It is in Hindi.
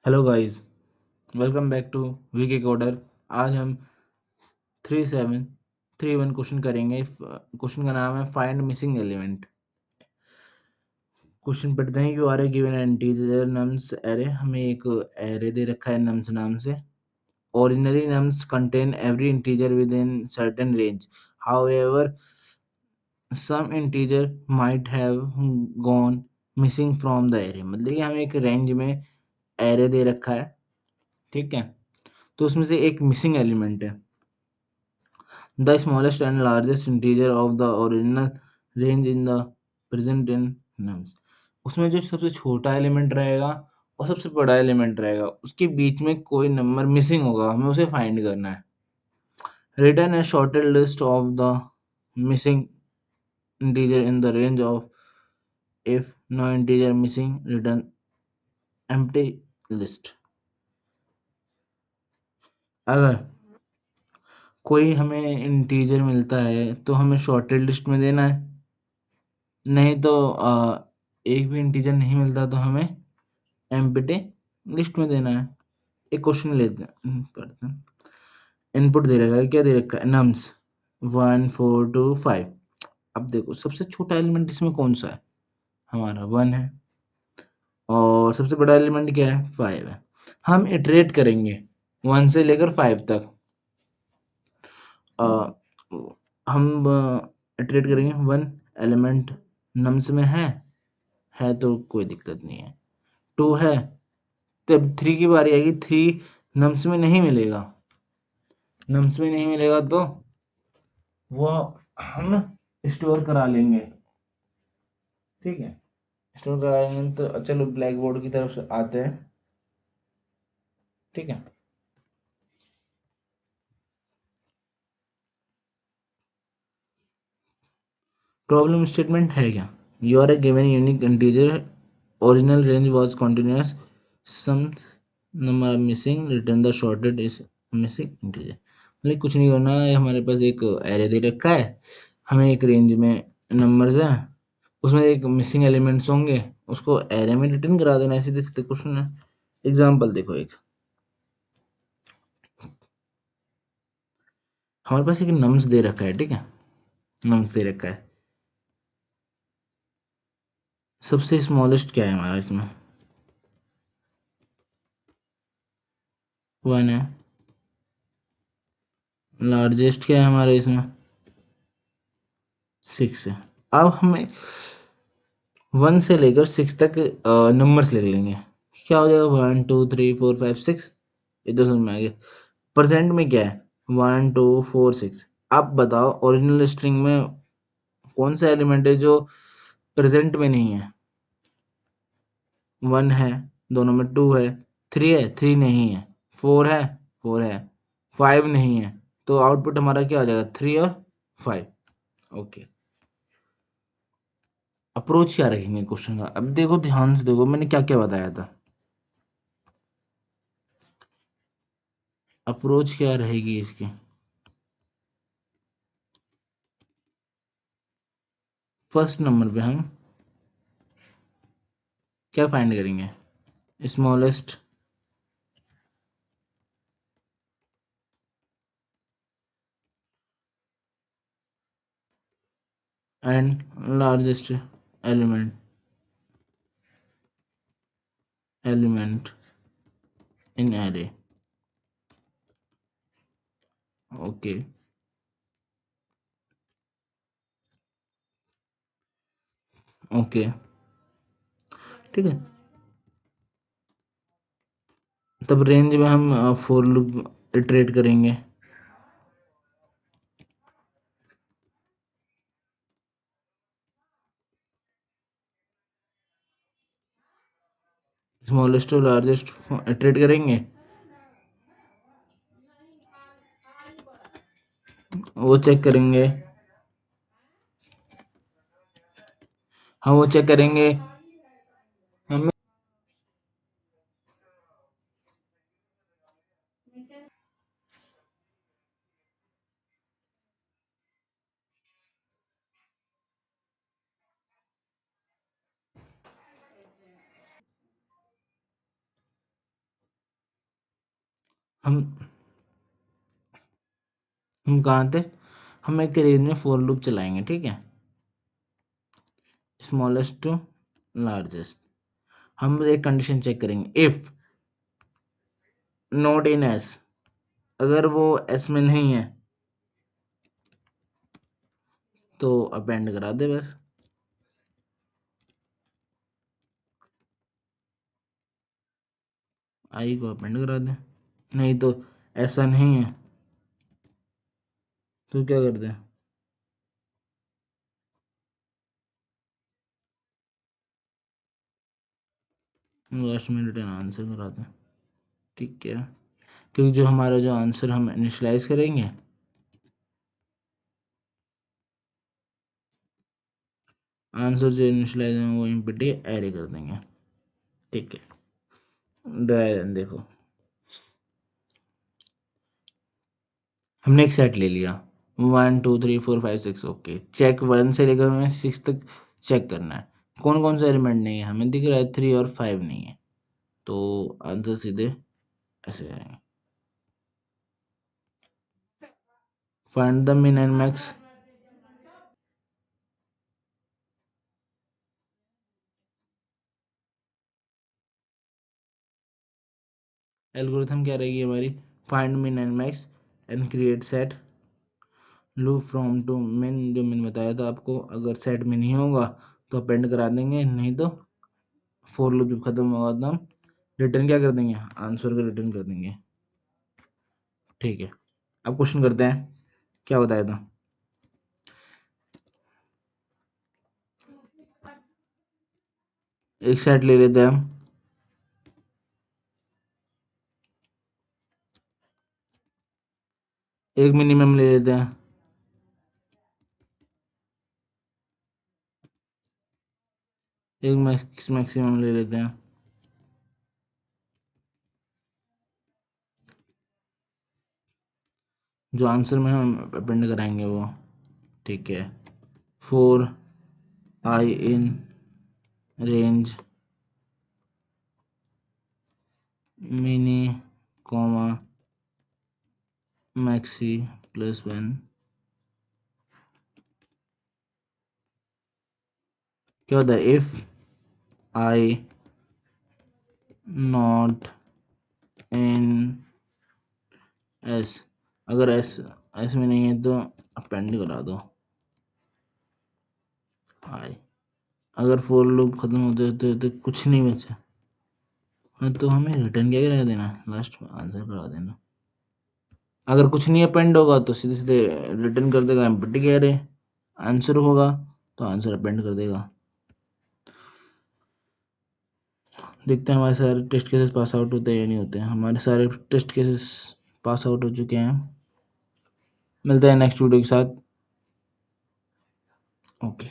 Hello guys, welcome back to VK coder. आज हम 3731 क्वेश्चन करेंगे। क्वेश्चन का नाम है फाइंड मिसिंग एलिमेंट। क्वेश्चन पढ़ते हैं। You are a given integer nums array. हमें एक एरे दे रखा है नम्स नाम से। Ordinary nums contain every integer within certain range. However, some integer might have gone missing from the array। मतलब कि हमें एक रेंज में एरे दे रखा है, ठीक है। तो उसमें से एक मिसिंग एलिमेंट है। The smallest and largest integer of the original range in the present in nums। उसमें जो सबसे छोटा एलिमेंट रहेगा और सबसे बड़ा एलिमेंट रहेगा, उसके बीच में कोई नंबर मिसिंग होगा, हमें उसे फाइंड करना है। Return a shorted list of the missing integer in the range of। if no integer missing, return empty list। अगर कोई हमें इंटीजर मिलता है तो हमें शॉर्टेड लिस्ट में देना है, नहीं तो एक भी इंटीजर नहीं मिलता तो हमें एम्प्टी लिस्ट में देना है। एक क्वेश्चन लेते हैं, पढ़ते हैं। इनपुट दे रखा है, क्या दे रखा है? नम्स 1 4 2 5। अब देखो सबसे छोटा एलिमेंट इसमें कौन सा है? हमारा 1 है। और सबसे बड़ा एलिमेंट क्या है? 5 है। हम इटरेट करेंगे 1 से लेकर 5 तक। अ, हम इटरेट करेंगे। 1 एलिमेंट नम्स में है तो कोई दिक्कत नहीं है। 2 है, तब 3 की बारी आएगी। 3 नम्स में नहीं मिलेगा। नम्स में नहीं मिलेगा तो वो हम स्टोर करा लेंगे, ठीक है। स्टोर करा लेंगे तो चलो ब्लैक बोर्ड की तरफ से आते हैं, ठीक है। प्रॉब्लम स्टेटमेंट है क्या? You are a given unique integer, original range was continuous, some number are missing, return the sorted is missing integer. मतलब कुछ नहीं करना है, हमारे पास एक एरे दे रखा है, हमें एक रेंज में नंबर्स हैं, उसमें एक मिसिंग एलिमेंट्स होंगे, उसको एरे में रिटर्न करा देना। ऐसे सीधे क्वेश्चन है। एग्जाम्पल देखो, एक हमारे पास एक नम्स दे रखा है, ठीक है। नम्स दे रखा है। सबसे स्मॉलेस्ट क्या है हमारा इसमें? 1 है। लार्जेस्ट क्या है हमारे इसमें? 6 है। अब हमें 1 से लेकर 6 तक नंबर्स लिख लेंगे। क्या हो जाएगा? 1 2 3 4 5 6। इधर समझ में आ गया। प्रेजेंट में क्या है? 1 2 4 6। अब बताओ ओरिजिनल स्ट्रिंग में कौन सा एलिमेंट है जो प्रेजेंट में नहीं है? 1 है, दोनों में 2 है। 3 है, 3 नहीं है। 4 है, 4 है। 5 नहीं है। तो आउटपुट हमारा क्या हो जाएगा? 3 और 5। ओके। अप्रोच क्या रखेंगे क्वेश्चन का? अब देखो, ध्यान से देखो, मैंने क्या क्या बताया था। अप्रोच क्या रहेगी इसकी? फर्स्ट नंबर पे हम क्या फाइंड करेंगे? Smallest and largest element element in array. Okay, okay, ठीक है। तब रेंज में हम फोर लूप इटरेट करेंगे। स्मॉलेस्ट और लार्जेस्ट इटरेट करेंगे, वो चेक करेंगे। हम वो चेक करेंगे। हम हम हम कहाँ थे? हम एक रेंज में फॉर लूप चलाएंगे, ठीक है, स्मॉलेस्ट टू लार्जेस्ट। हम एक कंडीशन चेक करेंगे, इफ नॉट इन एस, अगर वो एस में नहीं है तो अपेंड करा दे बस। आई को अपेंड करा दे, नहीं तो ऐसा नहीं है तो क्या कर दे? लास्ट में रिटर्न आंसर करा दे, ठीक है, क्योंकि जो हमारा जो आंसर हम इनिशलाइज करेंगे, आंसर जो इनिशलाइज है वो इम्पिटी एरे कर देंगे, ठीक है। ड्राई रन देखो, हमने एक सेट ले लिया, 1 2 3 4 5 6, ओके, चेक 1 से लेकर हमें 6 तक चेक करना है, कौन कौन सा एलिमेंट नहीं है, हमें दिख रहा है 3 और 5 नहीं है, तो आंसर सीधे ऐसे आएंगे, find the min and max. Algorithm क्या रहेगी हमारी, find min and max and create set loop from to min, जो मिन बताया था आपको, अगर सेट में नहीं होगा तो अपेंड करा देंगे, नहीं तो फोर लूप जब खत्म होगा तो हम रिटर्न क्या कर देंगे, आंसर का रिटर्न कर देंगे, ठीक है। अब क्वेश्चन करते हैं, क्या बताया था, एक सेट ले लेते हैं हम, एक मिनिमम ले लेते हैं, एक मैक्सिमम ले लेते हैं, जो आंसर में हम अपेंड कराएंगे वो, ठीक है, four I in range mini comma maxi +1, क्या होता है, if I not in S, अगर एस एस में नहीं है तो अपेंड करा दो आई, अगर फोर लूप खत्म होते होते तो कुछ नहीं बचा, हाँ, तो हमें रिटर्न क्या करा देना, लास्ट में आंसर करा देना, अगर कुछ नहीं अपेंड होगा तो सीधे सीधे रिटर्न कर देगा एम्प्टी कह रहे, आंसर होगा तो आंसर अपेंड कर देगा। देखते हैं हमारे सारे टेस्ट केसेस पास आउट होते हैं या नहीं होते हैं, हमारे सारे टेस्ट केसेस पास आउट हो चुके हैं। मिलते हैं नेक्स्ट वीडियो के साथ, ओके।